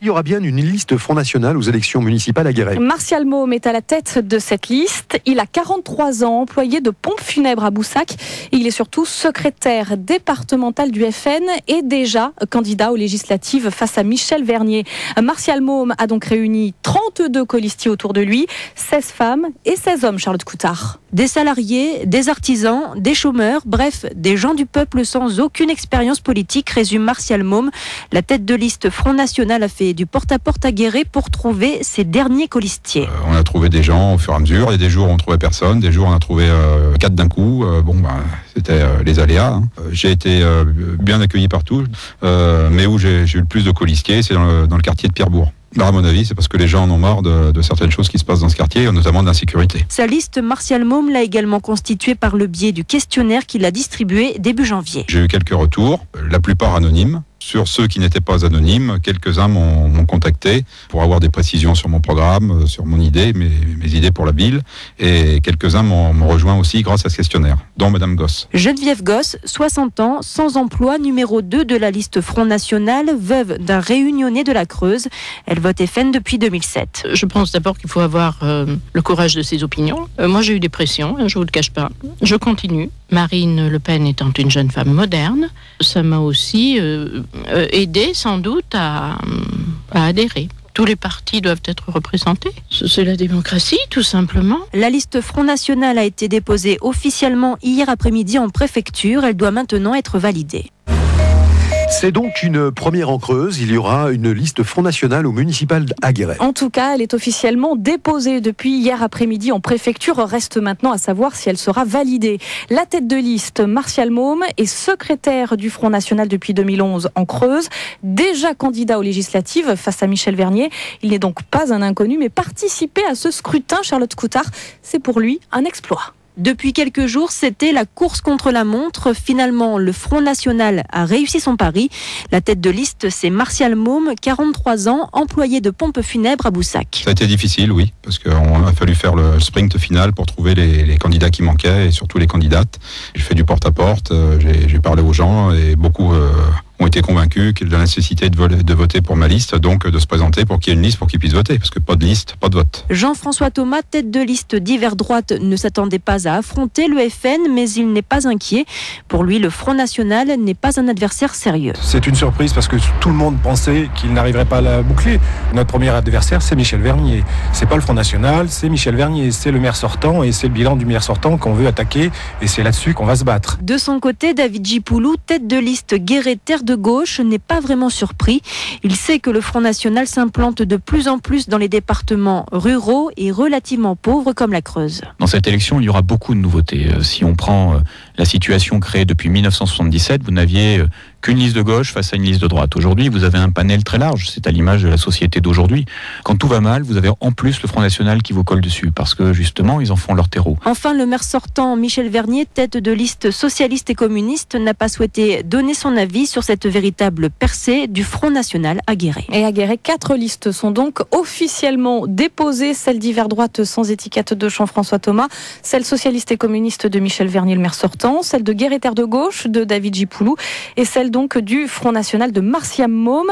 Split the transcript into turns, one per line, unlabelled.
Il y aura bien une liste Front National aux élections municipales à Guéret.
Martial Môme est à la tête de cette liste. Il a 43 ans, employé de pompes funèbres à Boussac. Il est surtout secrétaire départemental du FN et déjà candidat aux législatives face à Michel Vernier. Martial Môme a donc réuni 32 colistiers autour de lui, 16 femmes et 16 hommes, Charlotte Coutard.
Des salariés, des artisans, des chômeurs, bref, des gens du peuple sans aucune expérience politique, résume Martial Môme. La tête de liste Front National a fait du porte-à-porte à Guéret pour trouver ses derniers colistiers.
On a trouvé des gens au fur et à mesure. Il y a des jours où on ne trouvait personne, des jours où on a trouvé 4 d'un coup. C'était les aléas. J'ai été bien accueilli partout, mais où j'ai eu le plus de colistiers, c'est dans le quartier de Pierrebourg. À mon avis, c'est parce que les gens en ont marre de certaines choses qui se passent dans ce quartier, notamment de l'insécurité.
Sa liste, Martial Môme l'a également constituée par le biais du questionnaire qu'il a distribué début janvier.
J'ai eu quelques retours, la plupart anonymes. Sur ceux qui n'étaient pas anonymes, quelques-uns m'ont contacté pour avoir des précisions sur mon programme, sur mon idée, mes idées pour la ville. Et quelques-uns m'ont rejoint aussi grâce à ce questionnaire, dont Madame Gosse.
Geneviève Gosse, 60 ans, sans emploi, numéro 2 de la liste Front National, veuve d'un réunionnais de la Creuse. Elle vote FN depuis 2007.
Je pense d'abord qu'il faut avoir le courage de ses opinions. Moi, j'ai eu des pressions, je ne vous le cache pas. Je continue. Marine Le Pen étant une jeune femme moderne, ça m'a aussi aidé sans doute à adhérer. Tous les partis doivent être représentés. C'est la démocratie, tout simplement.
La liste Front National a été déposée officiellement hier après-midi en préfecture. Elle doit maintenant être validée.
C'est donc une première en Creuse. Il y aura une liste Front National au municipal à Guéret.
En tout cas, elle est officiellement déposée depuis hier après-midi en préfecture. Reste maintenant à savoir si elle sera validée. La tête de liste, Martial Môme, est secrétaire du Front National depuis 2011 en Creuse. Déjà candidat aux législatives face à Michel Vernier. Il n'est donc pas un inconnu, mais participer à ce scrutin, Charlotte Coutard, c'est pour lui un exploit.
Depuis quelques jours, c'était la course contre la montre. Finalement, le Front National a réussi son pari. La tête de liste, c'est Martial Môme, 43 ans, employé de pompes funèbres à Boussac.
Ça a été difficile, oui, parce qu'il a fallu faire le sprint final pour trouver les candidats qui manquaient et surtout les candidates. J'ai fait du porte-à-porte, j'ai parlé aux gens et beaucoup ont été convaincus de la nécessité de voter pour ma liste, donc de se présenter pour qu'il y ait une liste pour qu'ils puissent voter, parce que pas de liste, pas de vote.
Jean-François Thomas, tête de liste d'hiver droite, ne s'attendait pas à affronter le FN, mais il n'est pas inquiet. Pour lui, le Front National n'est pas un adversaire sérieux.
C'est une surprise parce que tout le monde pensait qu'il n'arriverait pas à la boucler. Notre premier adversaire, c'est Michel Vernier. C'est pas le Front National, c'est Michel Vernier. C'est le maire sortant et c'est le bilan du maire sortant qu'on veut attaquer et c'est là-dessus qu'on va se battre.
De son côté, David Gipoulou, tête de liste Guéret Terre de Gauche, n'est pas vraiment surpris. Il sait que le Front National s'implante de plus en plus dans les départements ruraux et relativement pauvres comme la Creuse.
Dans cette élection, il y aura beaucoup de nouveautés. Si on prend la situation créée depuis 1977, vous n'aviez qu'une liste de gauche face à une liste de droite. Aujourd'hui, vous avez un panel très large, c'est à l'image de la société d'aujourd'hui. Quand tout va mal, vous avez en plus le Front National qui vous colle dessus, parce que justement, ils en font leur terreau.
Enfin, le maire sortant, Michel Vernier, tête de liste socialiste et communiste, n'a pas souhaité donner son avis sur cette véritable percée du Front National à Guéret.
Et à Guéret, 4 listes sont donc officiellement déposées, celle d'hiver droite sans étiquette de Jean-François Thomas, celle socialiste et communiste de Michel Vernier, le maire sortant, celle de Guéret Terre de Gauche de David Gipoulou et celle donc du Front National de Martial Môme.